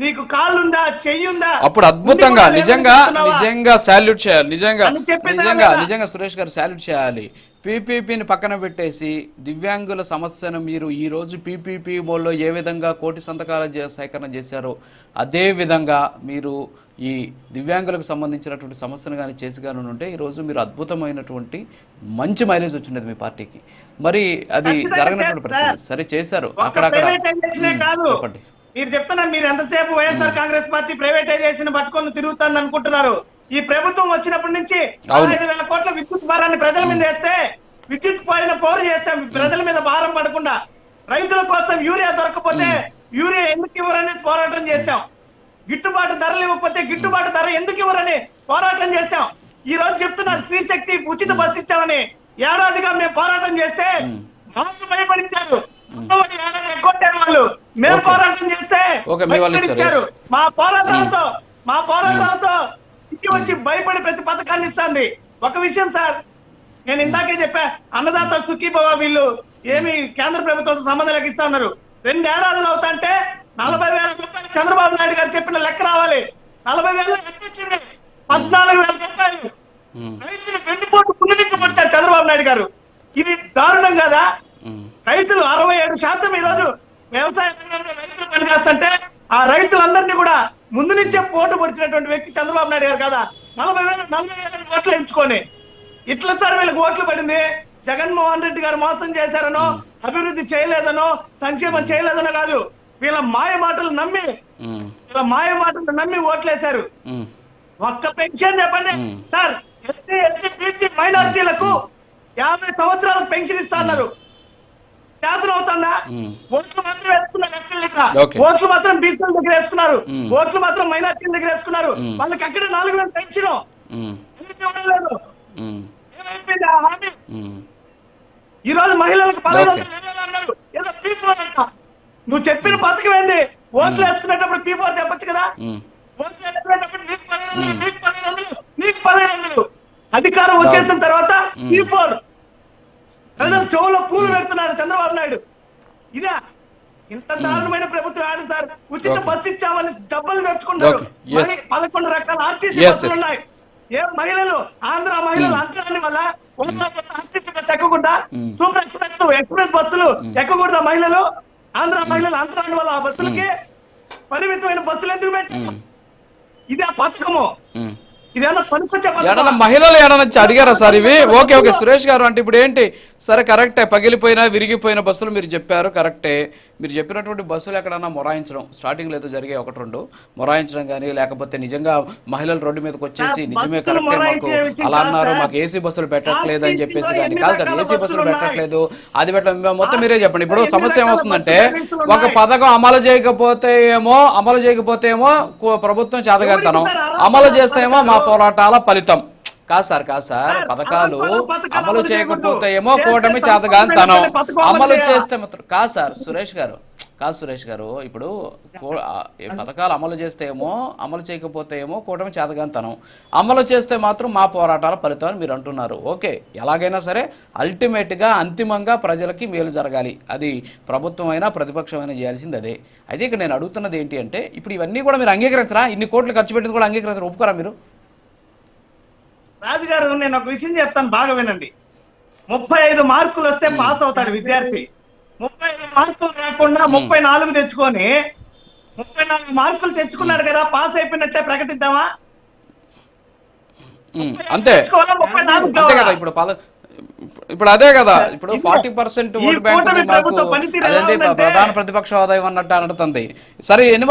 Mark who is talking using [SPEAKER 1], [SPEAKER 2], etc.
[SPEAKER 1] నీకు కాళ్ళుందా, చెయ్యుందా?
[SPEAKER 2] అప్పుడు అద్భుతంగా నిజంగా సాల్యూట్ చేయాలి. నిజంగా సురేష్ గారు సాల్యూట్ చేయాలి. పీపీపీని పక్కన పెట్టేసి దివ్యాంగుల సమస్యను మీరు ఈ రోజు పీపీపీలో ఏ విధంగా కోటి సంతకాల సేకరణ చేశారో అదే విధంగా మీరు ఈ దివ్యాంగులకు సంబంధించినటువంటి సమస్యను కానీ చేసి కానీ ఉంటే ఈరోజు మీరు అద్భుతమైనటువంటి మంచి మైలేజ్ వచ్చినది మీ పార్టీకి. మరి అది జరగనటువంటి పరిస్థితి. సరే చేశారు అక్కడక్కడ. చెప్పండి.
[SPEAKER 1] మీరు చెప్తున్నారు, మీరు ఎంతసేపు వైఎస్ఆర్ కాంగ్రెస్ పార్టీ ప్రైవేటైజేషన్ పట్టుకొని తిరుగుతుంది అనుకుంటున్నారు. ఈ ప్రభుత్వం వచ్చినప్పటి నుంచి 5,000 కోట్ల విద్యుత్ భారాన్ని ప్రజల మీద వేస్తే విద్యుత్ పోయిన పౌరు చేస్తాం, ప్రజల మీద భారం పడకుండా. రైతుల కోసం యూరియా దొరకకపోతే యూరియా ఎందుకు ఇవ్వరని పోరాటం చేశాం. గిట్టుబాటు ధరలు ఇవ్వకపోతే గిట్టుబాటు ధర ఎందుకు ఇవ్వరని పోరాటం చేశాం. ఈ రోజు చెప్తున్నారు శ్రీశక్తి ఉచిత బస్సు ఇచ్చామని. ఏడాదిగా మేము పోరాటం చేస్తే మాకు భయపడించారు. వాళ్ళు మేము పోరాటం చేస్తే ఇచ్చారు. మా పోరాటాలతో ఇంటి వచ్చి భయపడి ప్రతి పథకాన్ని ఇస్తుంది. ఒక విషయం సార్, నేను ఇందాకే చెప్పా, అన్నదాత సుఖీభవ వీళ్ళు ఏమి కేంద్ర ప్రభుత్వంతో సంబంధం లెక్కిస్తా ఉన్నారు. 2 ఏడాదులు అవుతాంటే 40,000 రూపాయలు చంద్రబాబు నాయుడు గారు చెప్పిన లెక్క రావాలి. 40,000 లెక్కించింది 14,000 రూపాయలు. రైతులు వెన్నుపోటు ముందు నుంచి కొట్టారు చంద్రబాబు నాయుడు గారు. ఇది దారుణం కదా. రైతులు 67% ఈరోజు వ్యవసాయ రంగంలో రైతులు పనిచేస్తుంటే ఆ రైతులందరినీ కూడా ముందు నుంచే పోటు పొడిచినటువంటి వ్యక్తి చంద్రబాబు నాయుడు గారు కదా. 40,000 ఓట్లు ఎంచుకొని ఇట్లా సార్ వీళ్ళకి ఓట్లు పడింది. జగన్మోహన్ రెడ్డి గారు మోసం చేశారనో, అభివృద్ధి చేయలేదనో, సంక్షేమం చేయలేదనో కాదు, వీళ్ళ మాయ మాటలు నమ్మి ఓట్లేశారు. ఒక్క పెన్షన్ చెప్పండి సార్, ఎస్సీ ఎస్టీ బీసీ మైనారిటీలకు 50 సంవత్సరాలకు పెన్షన్ ఇస్తా అన్నారు. చేతన అవుతుందా? ఓట్లు మాత్రం వేసుకున్నారు, ఓట్లు మాత్రం బీసీల దగ్గర వేసుకున్నారు, ఓట్లు మాత్రం మైనార్టీల దగ్గర వేసుకున్నారు. వాళ్ళకి అక్కడ 4,000 పెన్షన్ ఎందుకు ఇవ్వడం లేదు? ఏమైపోయింది ఆ హామీ? ఈ రోజు మహిళలకు 15,000 అన్నారు. ఏదో పీపోర్ అంట. నువ్వు చెప్పిన పథకం ఏంది? ఓట్లు వేసుకునేటప్పుడు పీపోర్ చెప్పచ్చు కదా. ఓట్లు వేసుకునేటప్పుడు నీకు 15,000 అధికారం వచ్చేసిన తర్వాత పీపోర్ ప్రజలు చెవులో పూలు పెడుతున్నాడు చంద్రబాబు నాయుడు. ఇదా ఇంత దారుణమైన ప్రభుత్వం ఆడు సార్. ఉచిత బస్సు ఇచ్చామని డబ్బులు తెచ్చుకుంటారు. 11 రకాల ఆర్టీసీ బస్సులు ఉన్నాయి. ఏం మహిళలు, ఆంధ్ర మహిళలు అంతరాన్ని వల్ల ఆర్టీసీ బస్సు ఎక్కకుండా, సూపర్ ఎక్స్ప్రెస్ బస్సులు ఎక్కకూడదా మహిళలు? ఆంధ్ర మహిళలు అంతరాన్ని వల్ల ఆ బస్సులకి పరిమితమైన బస్సులు ఎందుకు పెట్టారు? ఇది ఆ పథకము.
[SPEAKER 2] మహిళలు ఏడన్నా అడిగారా సార్ ఇవి? ఓకే సురేష్ గారు, అంటే ఇప్పుడు ఏంటి సరే కరెక్టే, పగిలిపోయిన విరిగిపోయిన బస్సులు మీరు చెప్పారు కరెక్టే. మీరు చెప్పినటువంటి బస్సులు ఎక్కడన్నా మొరాయించడం, స్టార్టింగ్ లో జరిగే 1-2 మొరాయించడం కానీ, లేకపోతే నిజంగా మహిళలు రోడ్డు మీదకి వచ్చేసి నిజమే కరెక్టే మాకు అలా అన్నారు, మాకు ఏసీ బస్సులు పెట్టట్లేదు అని చెప్పేసి కానీ, కాదు కదా ఏసీ బస్సులు పెట్టట్లేదు అది మొత్తం మీరే చెప్పండి. ఇప్పుడు సమస్య ఏమొస్తుందంటే, ఒక పథకం అమలు చేయకపోతే ఏమో ప్రభుత్వం చేతగాంతనం, అమలు చేస్తే ఏమో మా పోరాటాల ఫలితం. కాదు సార్ పథకాలు అమలు చేయకపోతే ఏమో కూటమి చేతగాంతనం, అమలు చేస్తే మాత్రం కాదు సార్ సురేష్ గారు ఇప్పుడు పథకాలు అమలు చేస్తే ఏమో, అమలు చేయకపోతే ఏమో కూటమి చేతగాంతనం, అమలు చేస్తే మాత్రం మా పోరాటాల ఫలితం అని మీరు అంటున్నారు. ఓకే, ఎలాగైనా సరే అల్టిమేట్గా అంతిమంగా ప్రజలకి మేలు జరగాలి. అది ప్రభుత్వం అయినా ప్రతిపక్షం అయినా చేయాల్సింది అదే. అయితే ఇక్కడ నేను అడుగుతున్నది ఏంటి అంటే, ఇప్పుడు ఇవన్నీ కూడా మీరు అంగీకరించరా? ఇన్ని కోట్లు ఖర్చు పెట్టింది కూడా అంగీకరించరా? ఒప్పుకోరా మీరు?
[SPEAKER 1] రాజుగారు, నేను ఒక విషయం చెప్తాను, బాగా వినండి. 35 మార్కులు వస్తే పాస్ అవుతాడు విద్యార్థి. 35 మార్కులు రాకుండా 34 తెచ్చుకొని 34 మార్కులు తెచ్చుకున్నాడు కదా, పాస్ అయిపోయినట్టే ప్రకటిద్దామా?
[SPEAKER 2] అంతే కదా. ఇప్పుడు అదే కదా, ఇప్పుడు 40% ఓటు బ్యాంక్ ప్రధాన ప్రతిపక్ష హోదా అన్నట్టు అడుగుతుంది. సరే